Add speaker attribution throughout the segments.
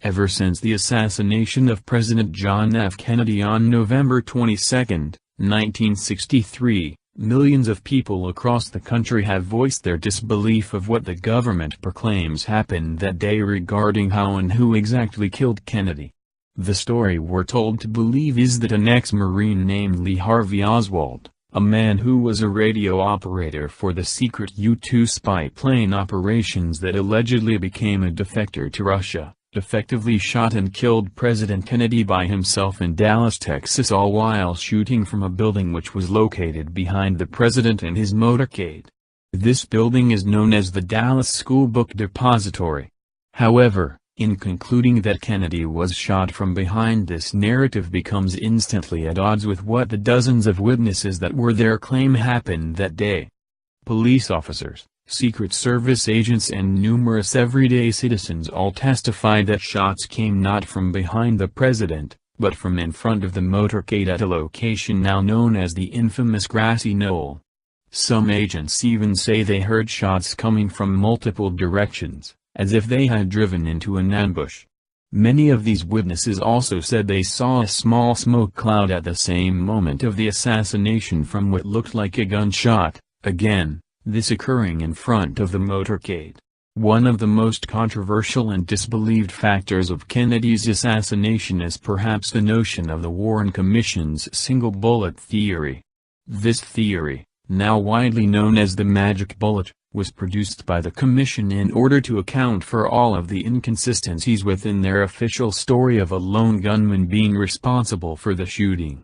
Speaker 1: Ever since the assassination of President John F. Kennedy on November 22, 1963, millions of people across the country have voiced their disbelief of what the government proclaims happened that day regarding how and who exactly killed Kennedy. The story we're told to believe is that an ex-Marine named Lee Harvey Oswald, a man who was a radio operator for the secret U-2 spy plane operations that allegedly became a defector to Russia, effectively shot and killed President Kennedy by himself in Dallas, Texas, all while shooting from a building which was located behind the president and his motorcade. This building is known as the Dallas School Book Depository. However, in concluding that Kennedy was shot from behind, this narrative becomes instantly at odds with what the dozens of witnesses that were there claim happened that day. Police officers, Secret Service agents and numerous everyday citizens all testified that shots came not from behind the president, but from in front of the motorcade at a location now known as the infamous Grassy Knoll. Some agents even say they heard shots coming from multiple directions, as if they had driven into an ambush. Many of these witnesses also said they saw a small smoke cloud at the same moment of the assassination from what looked like a gunshot, again, this occurring in front of the motorcade. One of the most controversial and disbelieved factors of Kennedy's assassination is perhaps the notion of the Warren Commission's single bullet theory. This theory, now widely known as the magic bullet, was produced by the Commission in order to account for all of the inconsistencies within their official story of a lone gunman being responsible for the shooting.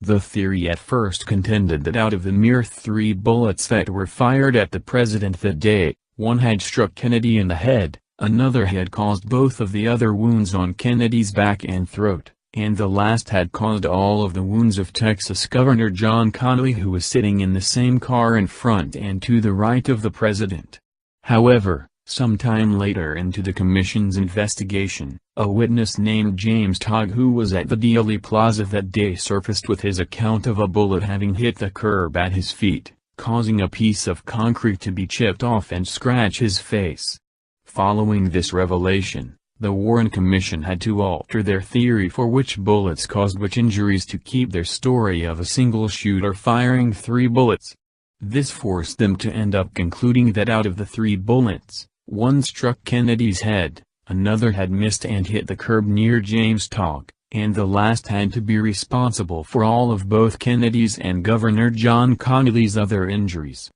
Speaker 1: The theory at first contended that out of the mere 3 bullets that were fired at the president that day, one had struck Kennedy in the head, another had caused both of the other wounds on Kennedy's back and throat, and the last had caused all of the wounds of Texas Governor John Connally, who was sitting in the same car in front and to the right of the president. However, sometime later into the Commission's investigation, a witness named James Todd, who was at the Dealey Plaza that day, surfaced with his account of a bullet having hit the curb at his feet, causing a piece of concrete to be chipped off and scratch his face. Following this revelation, the Warren Commission had to alter their theory for which bullets caused which injuries to keep their story of a single shooter firing 3 bullets. This forced them to end up concluding that out of the 3 bullets, one struck Kennedy's head, another had missed and hit the curb near James Todd, and the last had to be responsible for all of both Kennedy's and Governor John Connally's other injuries.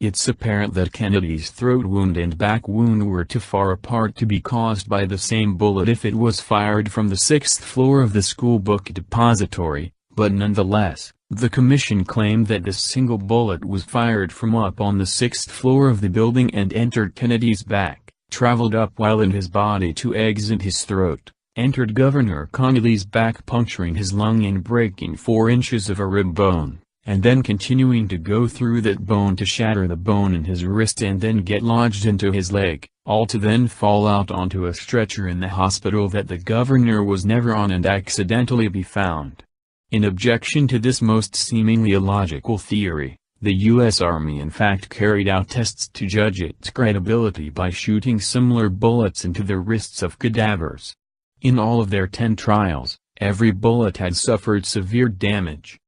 Speaker 1: It's apparent that Kennedy's throat wound and back wound were too far apart to be caused by the same bullet if it was fired from the 6th floor of the school book depository, but nonetheless, the Commission claimed that this single bullet was fired from up on the 6th floor of the building and entered Kennedy's back, traveled up while in his body to exit his throat, entered Governor Connally's back, puncturing his lung and breaking 4 inches of a rib bone, and then continuing to go through that bone to shatter the bone in his wrist and then get lodged into his leg, all to then fall out onto a stretcher in the hospital that the governor was never on and accidentally be found. In objection to this most seemingly illogical theory, the U.S. Army in fact carried out tests to judge its credibility by shooting similar bullets into the wrists of cadavers. In all of their 10 trials, every bullet had suffered severe damage.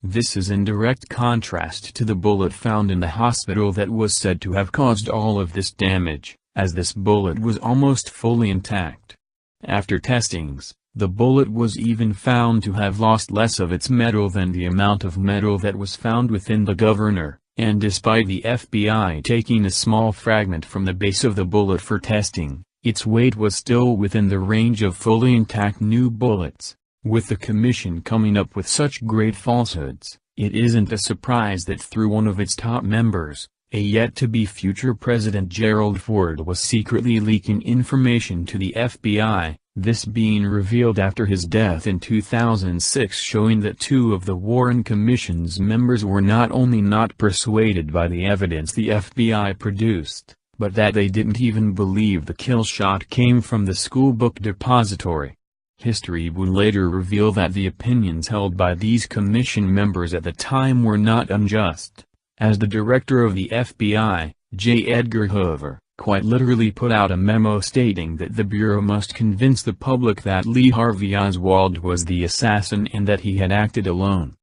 Speaker 1: This is in direct contrast to the bullet found in the hospital that was said to have caused all of this damage, as this bullet was almost fully intact. After testings, the bullet was even found to have lost less of its metal than the amount of metal that was found within the governor, and despite the FBI taking a small fragment from the base of the bullet for testing, its weight was still within the range of fully intact new bullets. With the Commission coming up with such great falsehoods, it isn't a surprise that through one of its top members, a yet-to-be future President Gerald Ford was secretly leaking information to the FBI, this being revealed after his death in 2006, showing that 2 of the Warren Commission's members were not only not persuaded by the evidence the FBI produced, but that they didn't even believe the kill shot came from the school book depository. History would later reveal that the opinions held by these commission members at the time were not unjust. As the director of the FBI, J. Edgar Hoover, quite literally put out a memo stating that the Bureau must convince the public that Lee Harvey Oswald was the assassin and that he had acted alone.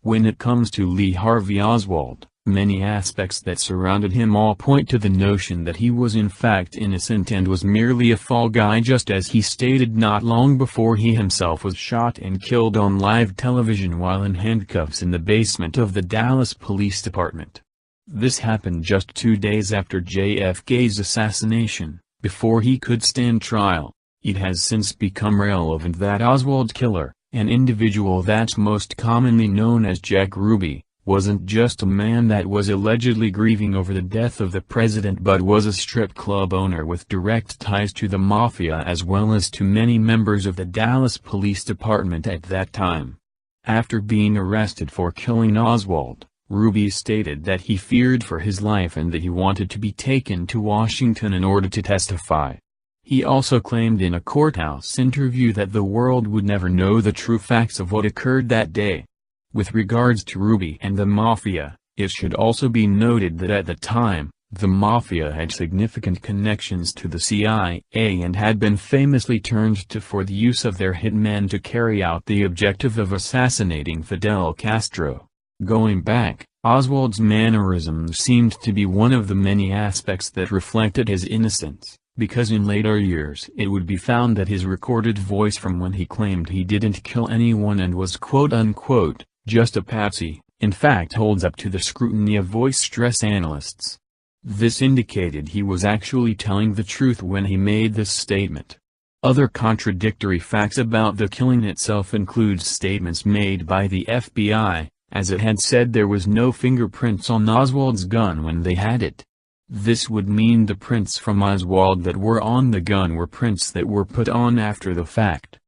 Speaker 1: When it comes to Lee Harvey Oswald, many aspects that surrounded him all point to the notion that he was in fact innocent and was merely a fall guy, just as he stated not long before he himself was shot and killed on live television while in handcuffs in the basement of the Dallas Police Department. This happened just 2 days after JFK's assassination, before he could stand trial. It has since become relevant that Oswald's killer, an individual that's most commonly known as Jack Ruby, wasn't just a man that was allegedly grieving over the death of the president, but was a strip club owner with direct ties to the mafia as well as to many members of the Dallas Police Department at that time. After being arrested for killing Oswald, Ruby stated that he feared for his life and that he wanted to be taken to Washington in order to testify. He also claimed in a courthouse interview that the world would never know the true facts of what occurred that day. With regards to Ruby and the Mafia, it should also be noted that at the time, the Mafia had significant connections to the CIA and had been famously turned to for the use of their hitmen to carry out the objective of assassinating Fidel Castro. Going back, Oswald's mannerisms seemed to be one of the many aspects that reflected his innocence, because in later years it would be found that his recorded voice from when he claimed he didn't kill anyone and was quote-unquote, just a patsy, in fact holds up to the scrutiny of voice stress analysts. This indicated he was actually telling the truth when he made this statement. Other contradictory facts about the killing itself include statements made by the FBI, as it had said there was no fingerprints on Oswald's gun when they had it. This would mean the prints from Oswald that were on the gun were prints that were put on after the fact.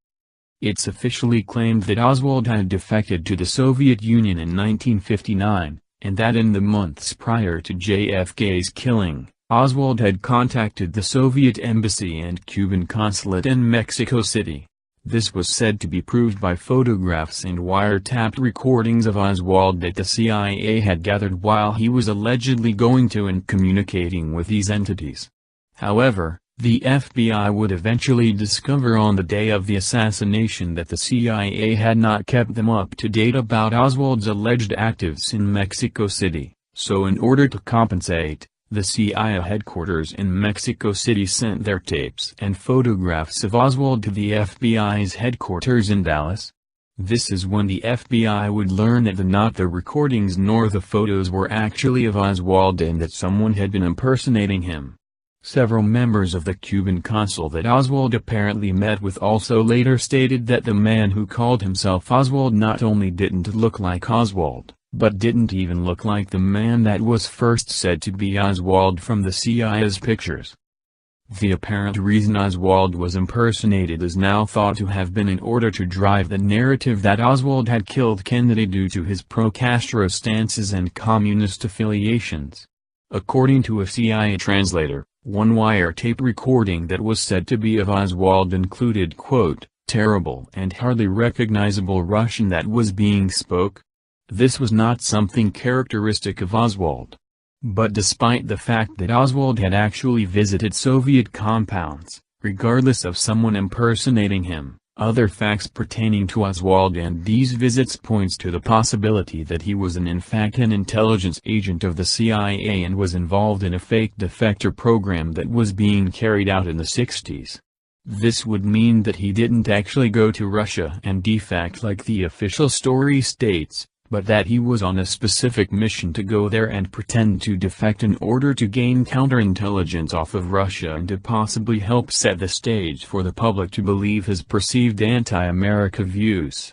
Speaker 1: It's officially claimed that Oswald had defected to the Soviet Union in 1959, and that in the months prior to JFK's killing, Oswald had contacted the Soviet embassy and Cuban consulate in Mexico City. This was said to be proved by photographs and wiretapped recordings of Oswald that the CIA had gathered while he was allegedly going to and communicating with these entities. However, the FBI would eventually discover on the day of the assassination that the CIA had not kept them up to date about Oswald's alleged activities in Mexico City, so in order to compensate, the CIA headquarters in Mexico City sent their tapes and photographs of Oswald to the FBI's headquarters in Dallas. This is when the FBI would learn that not the recordings nor the photos were actually of Oswald and that someone had been impersonating him. Several members of the Cuban consul that Oswald apparently met with also later stated that the man who called himself Oswald not only didn't look like Oswald, but didn't even look like the man that was first said to be Oswald from the CIA's pictures. The apparent reason Oswald was impersonated is now thought to have been in order to drive the narrative that Oswald had killed Kennedy due to his pro-Castro stances and communist affiliations. According to a CIA translator, one wiretape recording that was said to be of Oswald included quote, terrible and hardly recognizable Russian that was being spoke. This was not something characteristic of Oswald. But despite the fact that Oswald had actually visited Soviet compounds, regardless of someone impersonating him, other facts pertaining to Oswald and these visits points to the possibility that he was in fact an intelligence agent of the CIA and was involved in a fake defector program that was being carried out in the 60s. This would mean that he didn't actually go to Russia and defect like the official story states, but that he was on a specific mission to go there and pretend to defect in order to gain counterintelligence off of Russia and to possibly help set the stage for the public to believe his perceived anti-America views.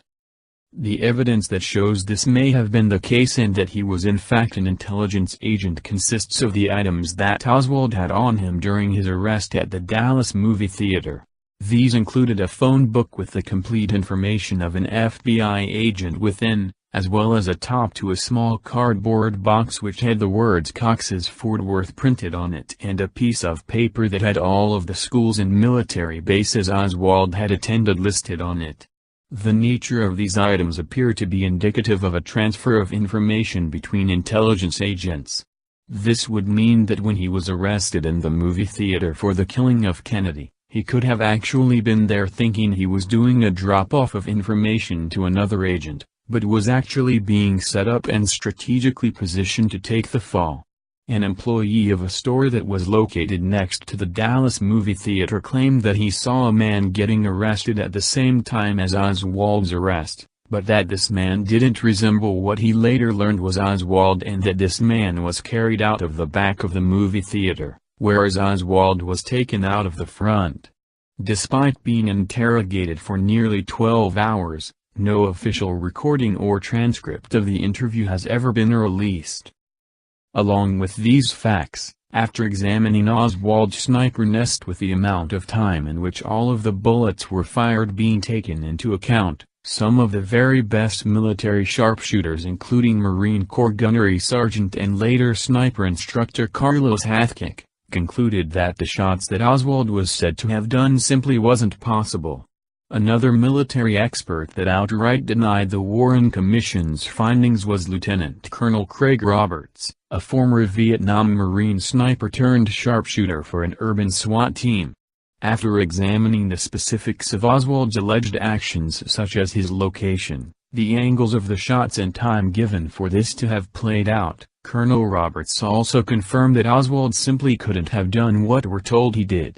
Speaker 1: The evidence that shows this may have been the case and that he was in fact an intelligence agent consists of the items that Oswald had on him during his arrest at the Dallas movie theater. These included a phone book with the complete information of an FBI agent within, as well as a top to a small cardboard box which had the words Cox's Fort Worth printed on it and a piece of paper that had all of the schools and military bases Oswald had attended listed on it. The nature of these items appear to be indicative of a transfer of information between intelligence agents. This would mean that when he was arrested in the movie theater for the killing of Kennedy, he could have actually been there thinking he was doing a drop-off of information to another agent, but was actually being set up and strategically positioned to take the fall. An employee of a store that was located next to the Dallas movie theater claimed that he saw a man getting arrested at the same time as Oswald's arrest, but that this man didn't resemble what he later learned was Oswald and that this man was carried out of the back of the movie theater, whereas Oswald was taken out of the front. Despite being interrogated for nearly 12 hours, no official recording or transcript of the interview has ever been released. Along with these facts, after examining Oswald's sniper nest with the amount of time in which all of the bullets were fired being taken into account, some of the very best military sharpshooters including Marine Corps Gunnery Sergeant and later sniper instructor Carlos Hathcock, concluded that the shots that Oswald was said to have done simply wasn't possible. Another military expert that outright denied the Warren Commission's findings was Lieutenant Colonel Craig Roberts, a former Vietnam Marine sniper turned sharpshooter for an urban SWAT team. After examining the specifics of Oswald's alleged actions such as his location, the angles of the shots and time given for this to have played out, Colonel Roberts also confirmed that Oswald simply couldn't have done what we're told he did.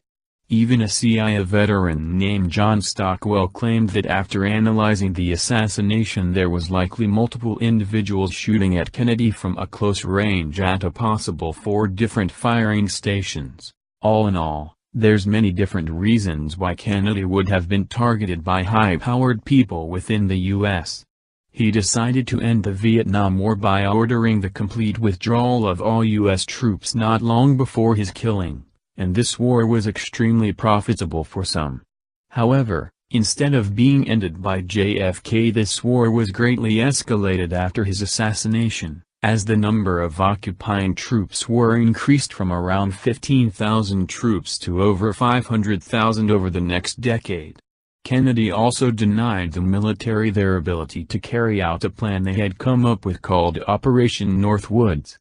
Speaker 1: Even a CIA veteran named John Stockwell claimed that after analyzing the assassination there was likely multiple individuals shooting at Kennedy from a close range at a possible 4 different firing stations. All in all, there's many different reasons why Kennedy would have been targeted by high-powered people within the U.S. He decided to end the Vietnam War by ordering the complete withdrawal of all U.S. troops not long before his killing, and this war was extremely profitable for some. However, instead of being ended by JFK, this war was greatly escalated after his assassination, as the number of occupying troops were increased from around 15,000 troops to over 500,000 over the next decade. Kennedy also denied the military their ability to carry out a plan they had come up with called Operation Northwoods.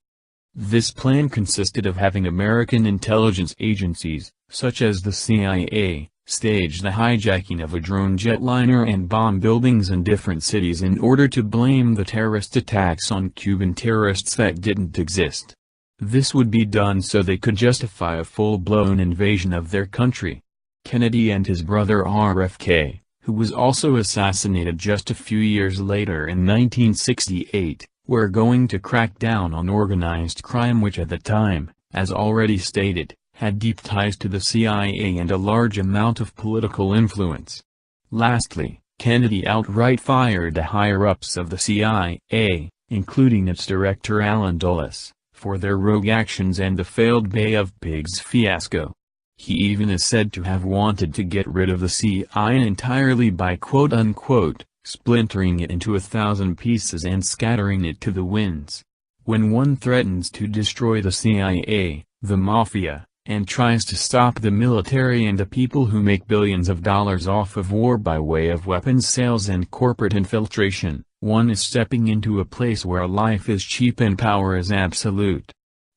Speaker 1: This plan consisted of having American intelligence agencies, such as the CIA, stage the hijacking of a drone jetliner and bomb buildings in different cities in order to blame the terrorist attacks on Cuban terrorists that didn't exist. This would be done so they could justify a full-blown invasion of their country. Kennedy and his brother RFK, who was also assassinated just a few years later in 1968, were going to crack down on organized crime which at the time, as already stated, had deep ties to the CIA and a large amount of political influence. Lastly, Kennedy outright fired the higher-ups of the CIA, including its director Allen Dulles, for their rogue actions and the failed Bay of Pigs fiasco. He even is said to have wanted to get rid of the CIA entirely by quote-unquote, splintering it into 1,000 pieces and scattering it to the winds. When one threatens to destroy the CIA, the mafia, and tries to stop the military and the people who make billions of dollars off of war by way of weapons sales and corporate infiltration, one is stepping into a place where life is cheap and power is absolute.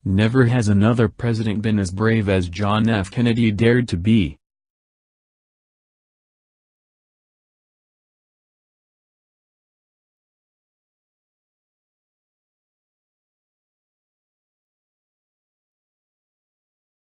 Speaker 1: Never has another president been as brave as John F. Kennedy dared to be.